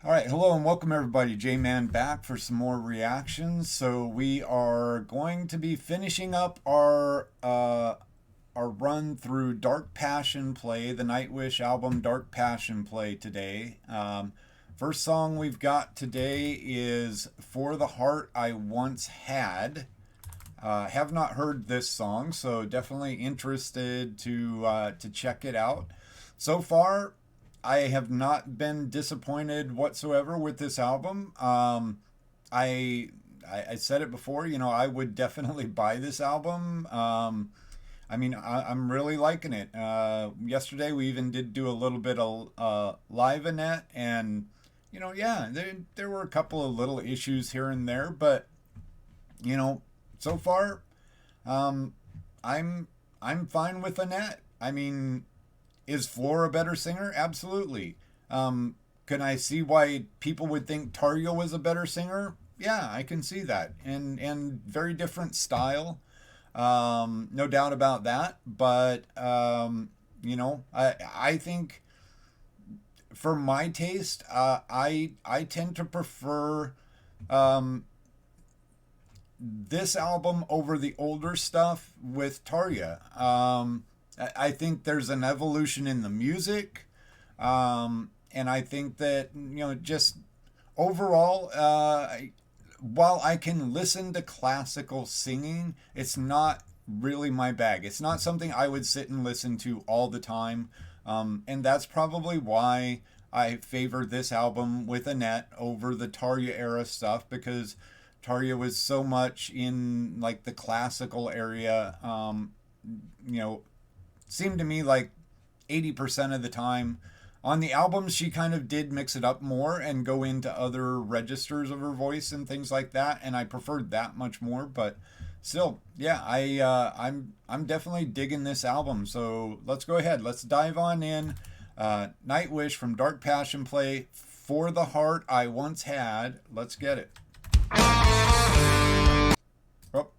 All right, hello and welcome everybody. J-Man back for some more reactions. So we are going to be finishing up our run through Dark Passion Play, the Nightwish album Dark Passion Play today. First song we've got today is For the Heart I Once Had. Have not heard this song, so definitely interested to check it out. So far, I have not been disappointed whatsoever with this album. I said it before, I would definitely buy this album. I'm really liking it. Yesterday we even did do a little bit of live-a-net, and yeah, there were a couple of little issues here and there, but so far, I'm fine with Annette. I mean, is Floor a better singer? Absolutely. Can I see why people would think Tarja was a better singer? Yeah, I can see that. And very different style. No doubt about that. But I think for my taste, I tend to prefer this album over the older stuff with Tarja. I think there's an evolution in the music, and I think that just overall, while I can listen to classical singing, it's not really my bag. It's not something I would sit and listen to all the time, and that's probably why I favor this album with Annette over the Tarja era stuff, because Tarja was so much in like the classical area. Seemed to me like 80% of the time on the albums she kind of did mix it up more and go into other registers of her voice and things like that, and I preferred that much more. But still, yeah, I'm definitely digging this album. So let's go ahead, let's dive on in. Nightwish from Dark Passion Play, For the Heart I Once Had. Let's get it. Oh.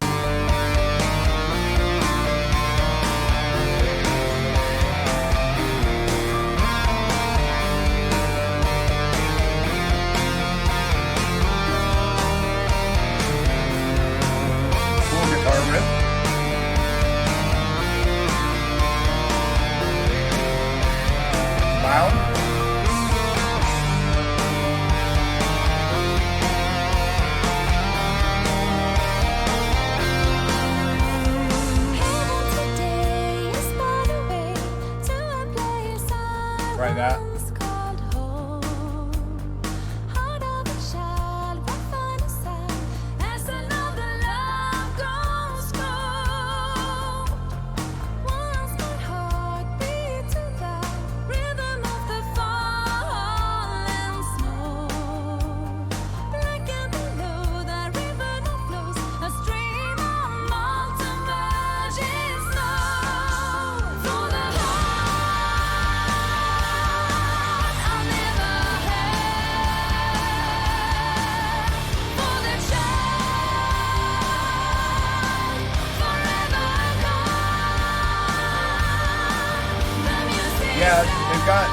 Try that. Yeah, they've got,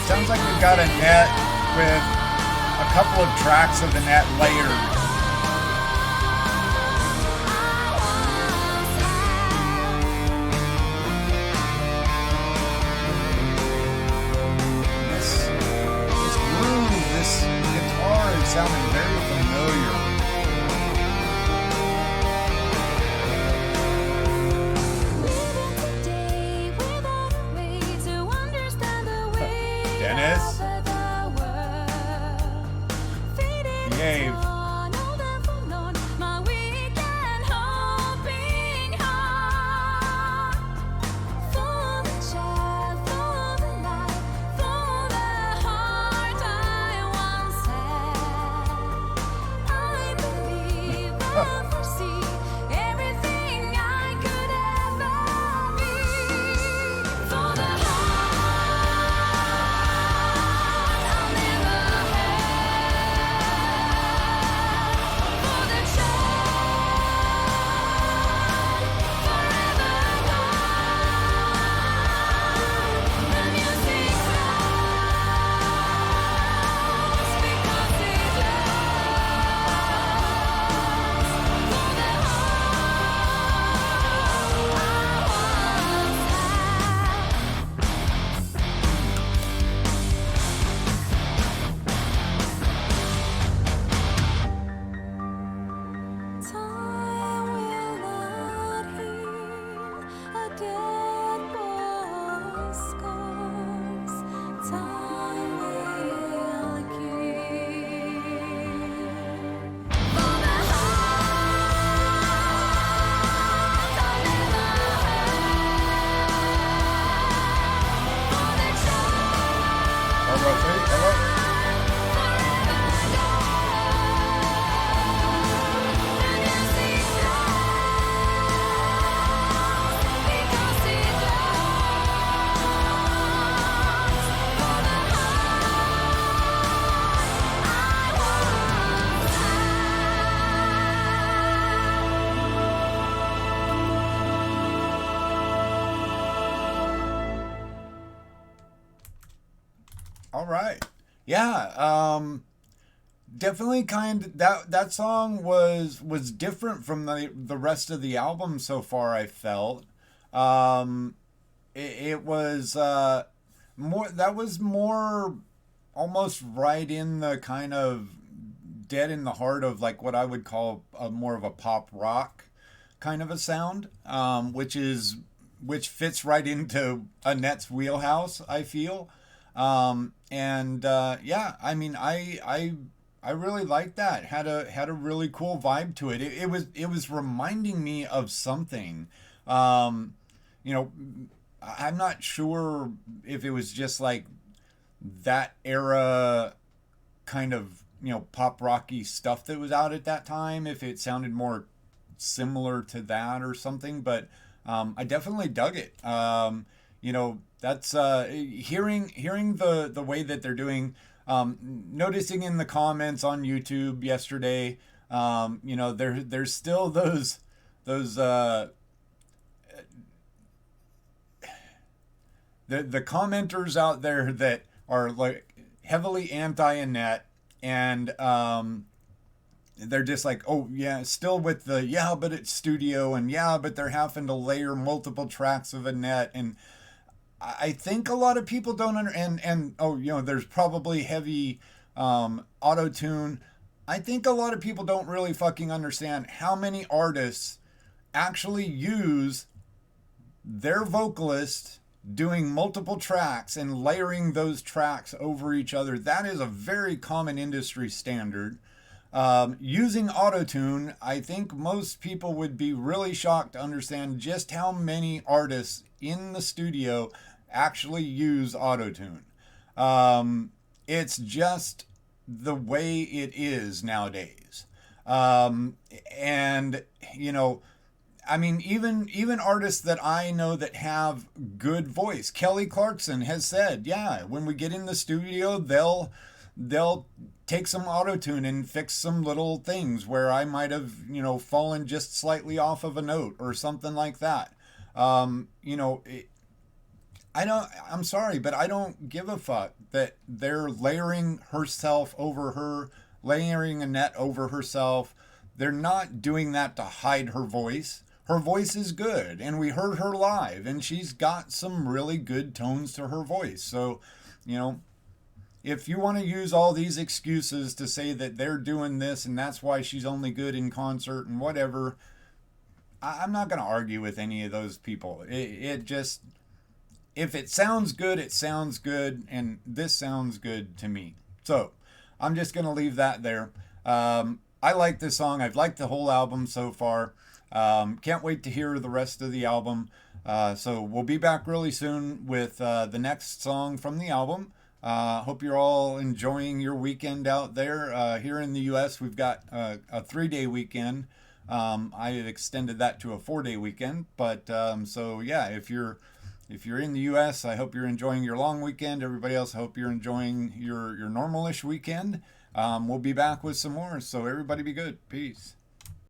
sounds like they've got Annette with a couple of tracks of Annette layered. This groove, this guitar is sounding very familiar. Dennis. Behave. Hello, hey, hello. All right. Yeah. Definitely that song was different from the rest of the album so far, I felt. Um it was more that was more almost right in the kind of dead in the heart of like what I would call a more of a pop rock kind of a sound, which fits right into Annette's wheelhouse, I feel. And yeah, I mean, I really liked that. Had a really cool vibe to it. It was reminding me of something. Um, you know, I'm not sure if it was just like that era kind of pop rocky stuff that was out at that time. If it sounded more similar to that or something, but I definitely dug it. That's hearing the way that they're doing. Noticing in the comments on YouTube yesterday, there's still those the commenters out there that are like heavily anti-Annette, and they're just like, oh yeah, still with the yeah, but it's studio, and yeah, but they're having to layer multiple tracks of Annette, and I think a lot of people don't and oh, there's probably heavy auto tune. I think a lot of people don't really fucking understand how many artists actually use their vocalist doing multiple tracks and layering those tracks over each other. That is a very common industry standard. Using autotune, I think most people would be really shocked to understand just how many artists in the studio actually use autotune. It's just the way it is nowadays. And I mean, even artists that I know that have good voice. Kelly Clarkson has said, yeah, when we get in the studio, they'll take some autotune and fix some little things where I might have, fallen just slightly off of a note or something like that. Um, you know, it, I'm sorry, but I don't give a fuck that they're layering herself over her, layering Annette over herself. They're not doing that to hide her voice. Her voice is good, and we heard her live, and she's got some really good tones to her voice. So, you know, if you want to use all these excuses to say that they're doing this and that's why she's only good in concert and whatever, I'm not going to argue with any of those people. It just, if it sounds good, it sounds good, and this sounds good to me. So I'm just going to leave that there. I like this song. I've liked the whole album so far. Can't wait to hear the rest of the album. So we'll be back really soon with the next song from the album. Hope you're all enjoying your weekend out there. Here in the U.S., we've got a 3-day weekend. I have extended that to a 4-day weekend. But so yeah, if you're in the U.S., I hope you're enjoying your long weekend. Everybody else, I hope you're enjoying your normalish weekend. We'll be back with some more. So everybody be good. Peace.